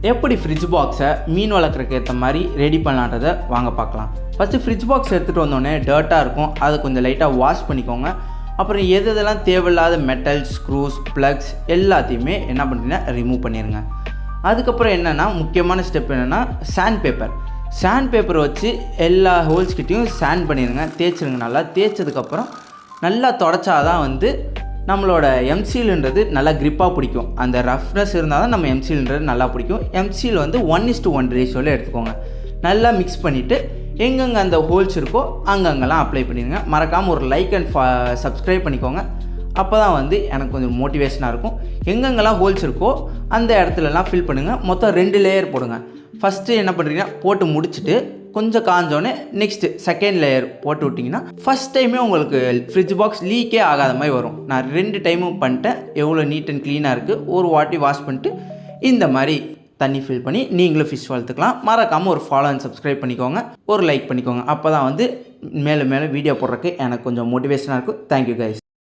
எப்படி ஃப்ரிட்ஜ் பாக்ஸை மீன் வளர்க்குறக்கு ஏற்ற மாதிரி ரெடி பண்ணலான்றதை வாங்க பார்க்கலாம். ஃபஸ்ட்டு ஃப்ரிட்ஜ் பாக்ஸ் எடுத்துகிட்டு வந்தோடனே டர்ட்டாக இருக்கும், அதை கொஞ்சம் லைட்டாக வாஷ் பண்ணிக்கோங்க. அப்புறம் எதெல்லாம் தேவையில்லாத மெட்டல், ஸ்க்ரூஸ், ப்ளக்ஸ் எல்லாத்தையுமே என்ன பண்ணுறீங்கன்னா ரிமூவ் பண்ணிடுங்க. அதுக்கப்புறம் என்னென்னா முக்கியமான ஸ்டெப் என்னென்னா சாண்ட் பேப்பரை வச்சு எல்லா ஹோல்ஸ்கிட்டையும் சாண்ட் பண்ணிடுங்க, தேய்ச்சிருங்க. நல்லா தேய்ச்சதுக்கப்புறம் நல்லா தொடச்சாதான் வந்து நம்மளோட எம்சீல்ன்றது நல்லா க்ரிப்பாக பிடிக்கும். அந்த ரஃப்னஸ் இருந்தால் தான் நம்ம எம்சீல்ன்றது நல்லா பிடிக்கும். எம்சீல் வந்து 1:1 ரேஷியோவில் எடுத்துக்கோங்க. நல்லா மிக்ஸ் பண்ணிவிட்டு எங்கெங்கே அந்த ஹோல்ஸ் இருக்கோ அங்கங்கெல்லாம் அப்ளை பண்ணிடுங்க. மறக்காமல் ஒரு லைக் அண்ட் சப்ஸ்கிரைப் பண்ணிக்கோங்க. அப்போ தான் வந்து எனக்கு கொஞ்சம் மோட்டிவேஷனாக இருக்கும். எங்கெங்கெல்லாம் ஹோல்ஸ் இருக்கோ அந்த இடத்துலலாம் ஃபில் பண்ணுங்கள். மொத்தம் 2 லேயர் போடுங்க. ஃபஸ்ட்டு என்ன பண்ணுறீங்கன்னா போட்டு முடிச்சுட்டு கொஞ்சம் காஞ்சோடனே நெக்ஸ்ட்டு செகண்ட் லேயர் போட்டு விட்டிங்கன்னா ஃபஸ்ட் டைமே உங்களுக்கு ஃப்ரிட்ஜ் பாக்ஸ் லீக்கே ஆகாத மாதிரி வரும். நான் 2 டைமும் பண்ணிட்டேன். எவ்வளோ நீட் அண்ட் க்ளீனாக இருக்குது. ஒரு வாட்டி வாஷ் பண்ணிட்டு இந்த மாதிரி தண்ணி ஃபில் பண்ணி நீங்களும் ஃபிஷ் வளர்த்துக்கலாம். மறக்காமல் ஒரு ஃபாலோ அண்ட் சப்ஸ்கிரைப் பண்ணிக்கோங்க, ஒரு லைக் பண்ணிக்கோங்க. அப்போ தான் வந்து மேலே வீடியோ போடுறதுக்கு எனக்கு கொஞ்சம் மோட்டிவேஷனாக இருக்கும். Thank you guys.